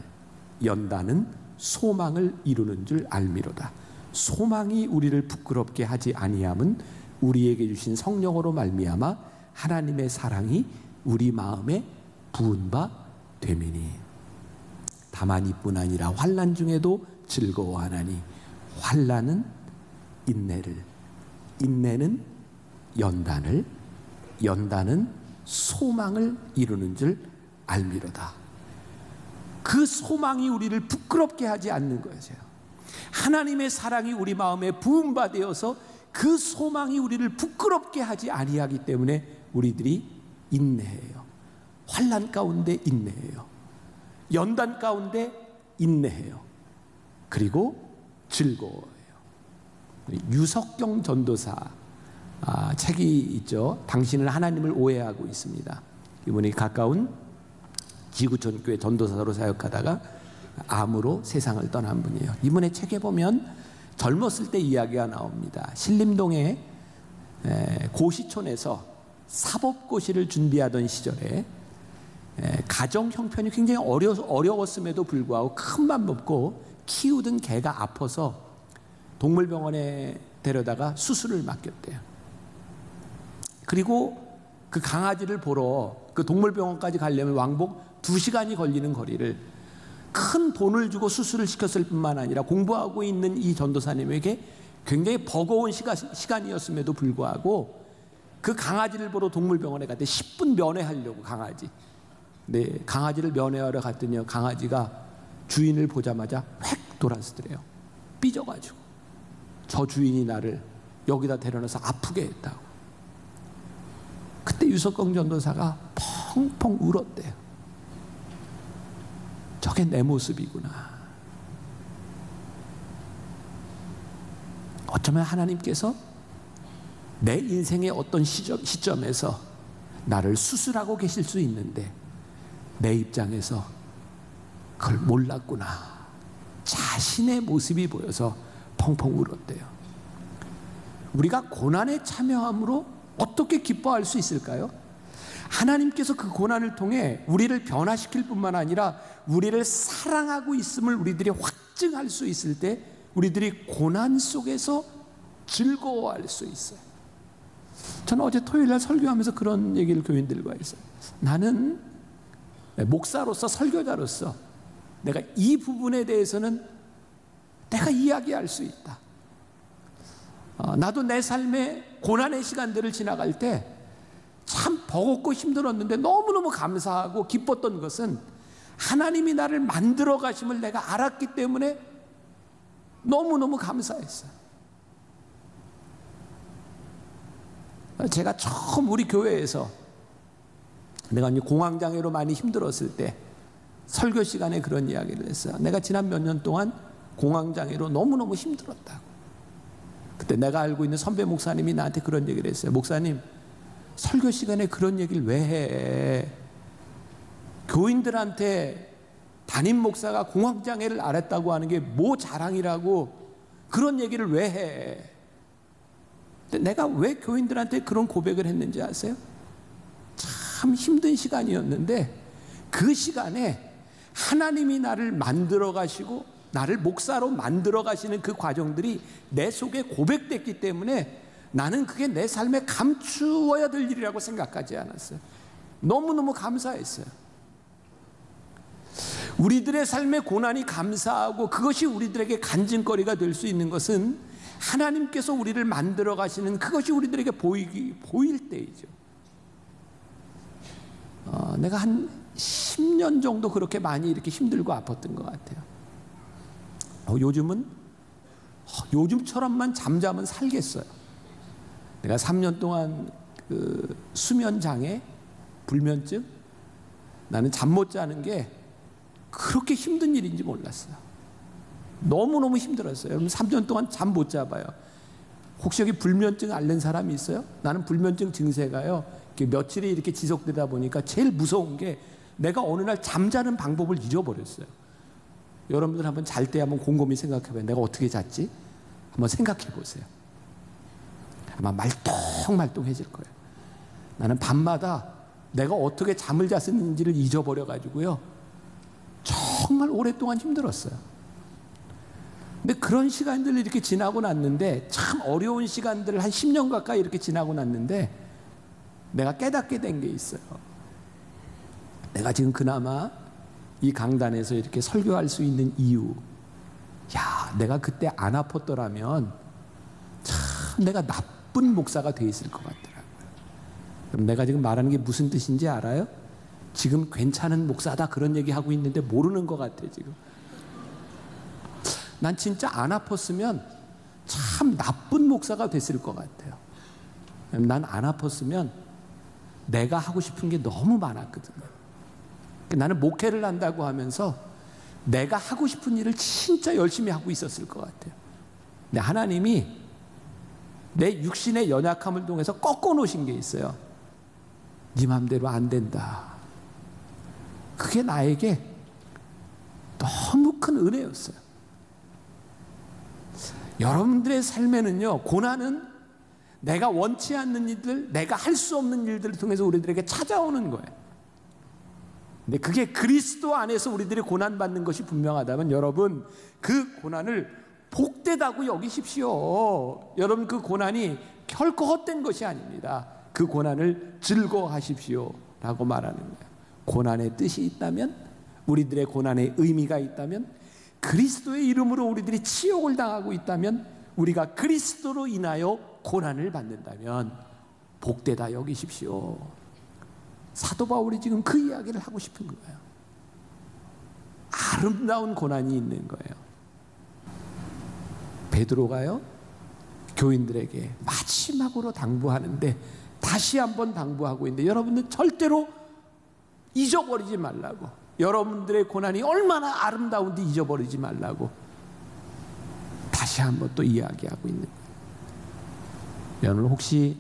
연단은 소망을 이루는 줄 알미로다. 소망이 우리를 부끄럽게 하지 아니함은 우리에게 주신 성령으로 말미암아 하나님의 사랑이 우리 마음에 부은 바 됨이니. 다만 이뿐 아니라 환난 중에도 즐거워하나니 환난은 인내를, 인내는 연단을, 연단은 소망을 이루는 줄 알미로다. 그 소망이 우리를 부끄럽게 하지 않는 거예요. 하나님의 사랑이 우리 마음에 부은 바 되어서 그 소망이 우리를 부끄럽게 하지 아니하기 때문에 우리들이 인내해요. 환난 가운데 인내해요. 연단 가운데 인내해요. 그리고 즐거워해요. 유석경 전도사 책이 있죠. 당신은 하나님을 오해하고 있습니다. 이분이 가까운 지구촌교회 전도사로 사역하다가 암으로 세상을 떠난 분이에요. 이분의 책에 보면 젊었을 때 이야기가 나옵니다. 신림동의 고시촌에서 사법고시를 준비하던 시절에 가정 형편이 굉장히 어려웠음에도 불구하고 큰맘 먹고 키우던 개가 아파서 동물병원에 데려다가 수술을 맡겼대요. 그리고 그 강아지를 보러 그 동물병원까지 가려면 왕복 2시간이 걸리는 거리를 큰 돈을 주고 수술을 시켰을 뿐만 아니라 공부하고 있는 이 전도사님에게 굉장히 버거운 시간이었음에도 불구하고 그 강아지를 보러 동물병원에 갔더니 10분 면회하려고 강아지. 네, 강아지를 면회하러 갔더니 강아지가 주인을 보자마자 획 돌아서더래요. 삐져가지고. 저 주인이 나를 여기다 데려놔서 아프게 했다고. 그때 유석경 전도사가 펑펑 울었대요. 저게 내 모습이구나. 어쩌면 하나님께서 내 인생의 어떤 시점에서 나를 수술하고 계실 수 있는데 내 입장에서 그걸 몰랐구나. 자신의 모습이 보여서 펑펑 울었대요. 우리가 고난에 참여함으로 어떻게 기뻐할 수 있을까요? 하나님께서 그 고난을 통해 우리를 변화시킬 뿐만 아니라 우리를 사랑하고 있음을 우리들이 확증할 수 있을 때 우리들이 고난 속에서 즐거워할 수 있어요. 저는 어제 토요일날 설교하면서 그런 얘기를 교인들과 했어요. 나는 목사로서 설교자로서 내가 이 부분에 대해서는 내가 이야기할 수 있다. 나도 내 삶의 고난의 시간들을 지나갈 때 참 버겁고 힘들었는데 너무너무 감사하고 기뻤던 것은 하나님이 나를 만들어 가심을 내가 알았기 때문에 너무너무 감사했어요. 제가 처음 우리 교회에서 내가 공황장애로 많이 힘들었을 때 설교 시간에 그런 이야기를 했어요. 내가 지난 몇 년 동안 공황장애로 너무너무 힘들었다고. 그때 내가 알고 있는 선배 목사님이 나한테 그런 얘기를 했어요. 목사님, 설교 시간에 그런 얘기를 왜 해? 교인들한테 담임 목사가 공황장애를 앓았다고 하는 게 뭐 자랑이라고 그런 얘기를 왜 해? 근데 내가 왜 교인들한테 그런 고백을 했는지 아세요? 참 힘든 시간이었는데 그 시간에 하나님이 나를 만들어 가시고 나를 목사로 만들어 가시는 그 과정들이 내 속에 고백됐기 때문에 나는 그게 내 삶에 감추어야 될 일이라고 생각하지 않았어요. 너무너무 감사했어요. 우리들의 삶의 고난이 감사하고 그것이 우리들에게 간증거리가 될 수 있는 것은 하나님께서 우리를 만들어 가시는 그것이 우리들에게 보일 때이죠. 내가 한 10년 정도 그렇게 많이 이렇게 힘들고 아팠던 것 같아요. 요즘은 요즘처럼만 잠자면 살겠어요. 내가 3년 동안 그 수면 장애, 불면증, 나는 잠 못 자는 게 그렇게 힘든 일인지 몰랐어요. 너무너무 힘들었어요. 여러분 3년 동안 잠 못 자봐요. 혹시 여기 불면증 앓는 사람이 있어요? 나는 불면증 증세가요, 며칠이 이렇게 지속되다 보니까 제일 무서운 게 내가 어느 날 잠자는 방법을 잊어버렸어요. 여러분들 한번 잘 때 한번 곰곰이 생각해봐요. 내가 어떻게 잤지? 한번 생각해 보세요. 아마 말똥말똥해질 거예요. 나는 밤마다 내가 어떻게 잠을 잤는지를 잊어버려가지고요, 정말 오랫동안 힘들었어요. 근데 그런 시간들을 이렇게 지나고 났는데, 참 어려운 시간들을 한 10년 가까이 이렇게 지나고 났는데, 내가 깨닫게 된 게 있어요. 내가 지금 그나마 이 강단에서 이렇게 설교할 수 있는 이유, 야, 내가 그때 안 아팠더라면 참 내가 나쁜 목사가 돼 있을 것 같더라고요. 그럼 내가 지금 말하는 게 무슨 뜻인지 알아요? 지금 괜찮은 목사다 그런 얘기 하고 있는데 모르는 것 같아. 지금 난 진짜 안 아팠으면 참 나쁜 목사가 됐을 것 같아요. 난 안 아팠으면 내가 하고 싶은 게 너무 많았거든요. 나는 목회를 한다고 하면서 내가 하고 싶은 일을 진짜 열심히 하고 있었을 것 같아요. 근데 하나님이 내 육신의 연약함을 통해서 꺾어 놓으신 게 있어요. 네 맘대로 안 된다. 그게 나에게 너무 큰 은혜였어요. 여러분들의 삶에는요, 고난은 내가 원치 않는 일들, 내가 할 수 없는 일들을 통해서 우리들에게 찾아오는 거예요. 근데 그게 그리스도 안에서 우리들이 고난받는 것이 분명하다면, 여러분 그 고난을 복되다고 여기십시오. 여러분 그 고난이 결코 헛된 것이 아닙니다. 그 고난을 즐거워하십시오 라고 말하는 거예요. 고난의 뜻이 있다면, 우리들의 고난의 의미가 있다면, 그리스도의 이름으로 우리들이 치욕을 당하고 있다면, 우리가 그리스도로 인하여 고난을 받는다면 복되다 여기십시오. 사도 바울이 지금 그 이야기를 하고 싶은 거예요. 아름다운 고난이 있는 거예요. 베드로가요, 교인들에게 마지막으로 당부하는데 다시 한번 당부하고 있는데, 여러분들 절대로 잊어버리지 말라고. 여러분들의 고난이 얼마나 아름다운지 잊어버리지 말라고 다시 한번 또 이야기하고 있는 거예요. 여러분 혹시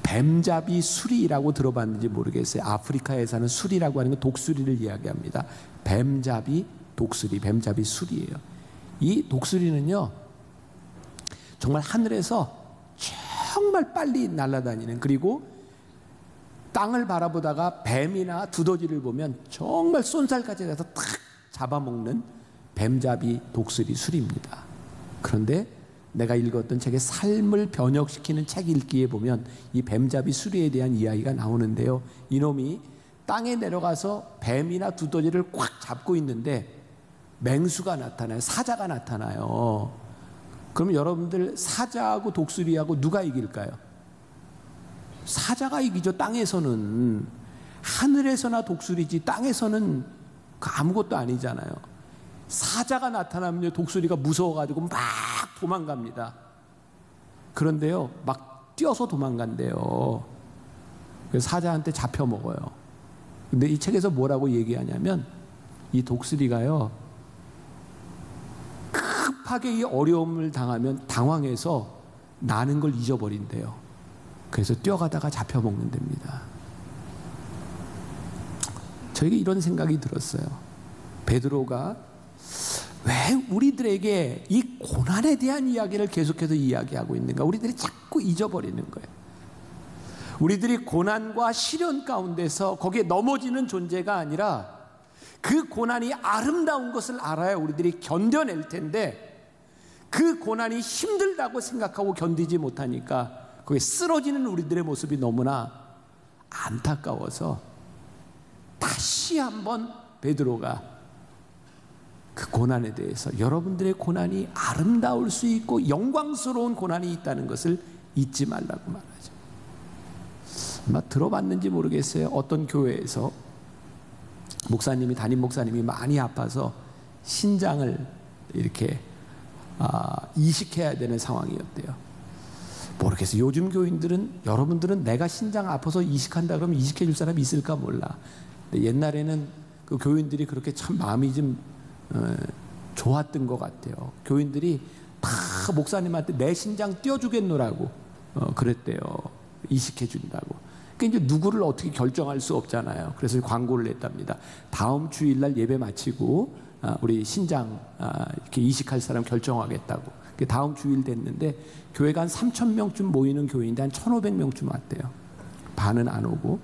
뱀잡이 수리라고 들어봤는지 모르겠어요. 아프리카에 사는 수리라고 하는 건 독수리를 이야기합니다. 뱀잡이 독수리, 뱀잡이 수리예요. 이 독수리는요, 정말 하늘에서 정말 빨리 날아다니는, 그리고 땅을 바라보다가 뱀이나 두더지를 보면 정말 쏜살까지 가서 탁 잡아먹는 뱀잡이 독수리 수리입니다. 그런데 내가 읽었던 책에 삶을 변혁시키는 책 읽기에 보면 이 뱀잡이 수리에 대한 이야기가 나오는데요, 이놈이 땅에 내려가서 뱀이나 두더지를 꽉 잡고 있는데 맹수가 나타나요. 사자가 나타나요. 그럼 여러분들 사자하고 독수리하고 누가 이길까요? 사자가 이기죠. 땅에서는. 하늘에서나 독수리지 땅에서는 아무것도 아니잖아요. 사자가 나타나면요, 독수리가 무서워가지고 막 도망갑니다. 그런데요, 막 뛰어서 도망간대요. 그래서 사자한테 잡혀 먹어요. 근데 이 책에서 뭐라고 얘기하냐면, 이 독수리가요, 급하게 이 어려움을 당하면 당황해서 나는 걸 잊어버린대요. 그래서 뛰어가다가 잡혀 먹는답니다. 저에게 이런 생각이 들었어요. 베드로가 왜 우리들에게 이 고난에 대한 이야기를 계속해서 이야기하고 있는가? 우리들이 자꾸 잊어버리는 거예요. 우리들이 고난과 시련 가운데서 거기에 넘어지는 존재가 아니라 그 고난이 아름다운 것을 알아야 우리들이 견뎌낼 텐데, 그 고난이 힘들다고 생각하고 견디지 못하니까 거기에 쓰러지는 우리들의 모습이 너무나 안타까워서 다시 한번 베드로가 그 고난에 대해서, 여러분들의 고난이 아름다울 수 있고 영광스러운 고난이 있다는 것을 잊지 말라고 말하죠. 아마 들어봤는지 모르겠어요. 어떤 교회에서 목사님이, 담임 목사님이 많이 아파서 신장을 이렇게 이식해야 되는 상황이었대요. 모르겠어요. 요즘 교인들은, 여러분들은 내가 신장 아파서 이식한다 그러면 이식해 줄 사람이 있을까 몰라. 근데 옛날에는 그 교인들이 그렇게 참 마음이 좀 좋았던 것 같아요. 교인들이 다 목사님한테 내 신장 띄워주겠노라고 그랬대요. 이식해 준다고. 그러니까 이제 누구를 어떻게 결정할 수 없잖아요. 그래서 광고를 냈답니다. 다음 주일날 예배 마치고 우리 신장 이렇게 이식할 사람 결정하겠다고. 다음 주일 됐는데 교회가 한 3,000명쯤 모이는 교회인데 한 1,500명쯤 왔대요. 반은 안 오고.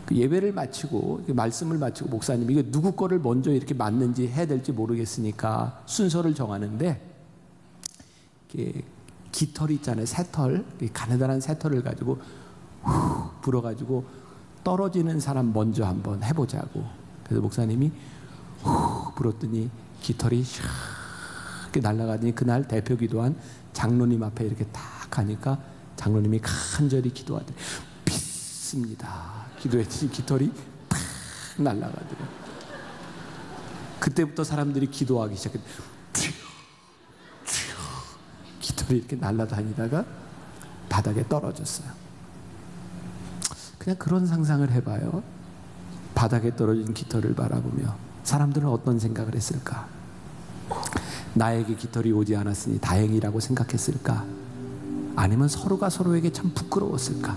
그 예배를 마치고 말씀을 마치고 목사님이 이거 누구 거를 먼저 이렇게 맞는지 해야 될지 모르겠으니까 순서를 정하는데 깃털 있잖아요. 새털, 가느다란 새털을 가지고 후 불어가지고 떨어지는 사람 먼저 한번 해보자고. 그래서 목사님이 후 불었더니 깃털이 샥 이렇게 날아가더니 그날 대표 기도한 장로님 앞에 이렇게 딱 가니까 장로님이 간절히 기도하더니 믿습니다. 기도했더니 깃털이 팍 날아가더래요. 그때부터 사람들이 기도하기 시작했어요. 깃털이 이렇게 날아다니다가 바닥에 떨어졌어요. 그냥 그런 상상을 해봐요. 바닥에 떨어진 깃털을 바라보며 사람들은 어떤 생각을 했을까? 나에게 깃털이 오지 않았으니 다행이라고 생각했을까? 아니면 서로가 서로에게 참 부끄러웠을까?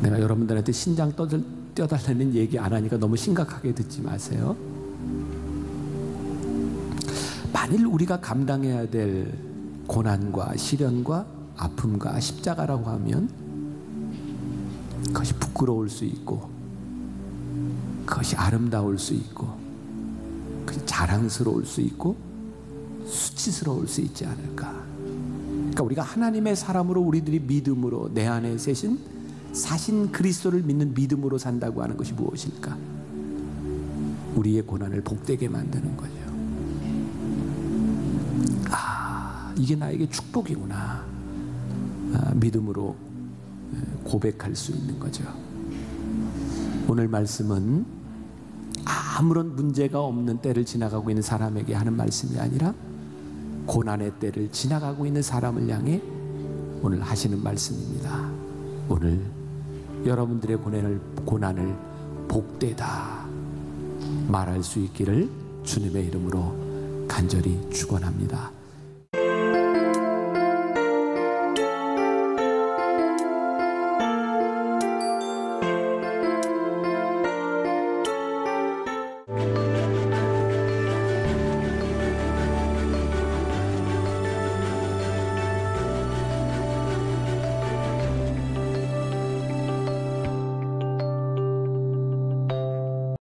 내가 여러분들한테 신장 떼어달라는 얘기 안 하니까 너무 심각하게 듣지 마세요. 만일 우리가 감당해야 될 고난과 시련과 아픔과 십자가라고 하면 그것이 부끄러울 수 있고 그것이 아름다울 수 있고 그것이 자랑스러울 수 있고 수치스러울 수 있지 않을까. 그러니까 우리가 하나님의 사람으로 우리들이 믿음으로 내 안에 사신 그리스도를 믿는 믿음으로 산다고 하는 것이 무엇일까? 우리의 고난을 복되게 만드는 거죠. 이게 나에게 축복이구나. 믿음으로 고백할 수 있는 거죠. 오늘 말씀은 아무런 문제가 없는 때를 지나가고 있는 사람에게 하는 말씀이 아니라 고난의 때를 지나가고 있는 사람을 향해 오늘 하시는 말씀입니다. 오늘 여러분들의 고난을 복되다 말할 수 있기를 주님의 이름으로 간절히 축원합니다.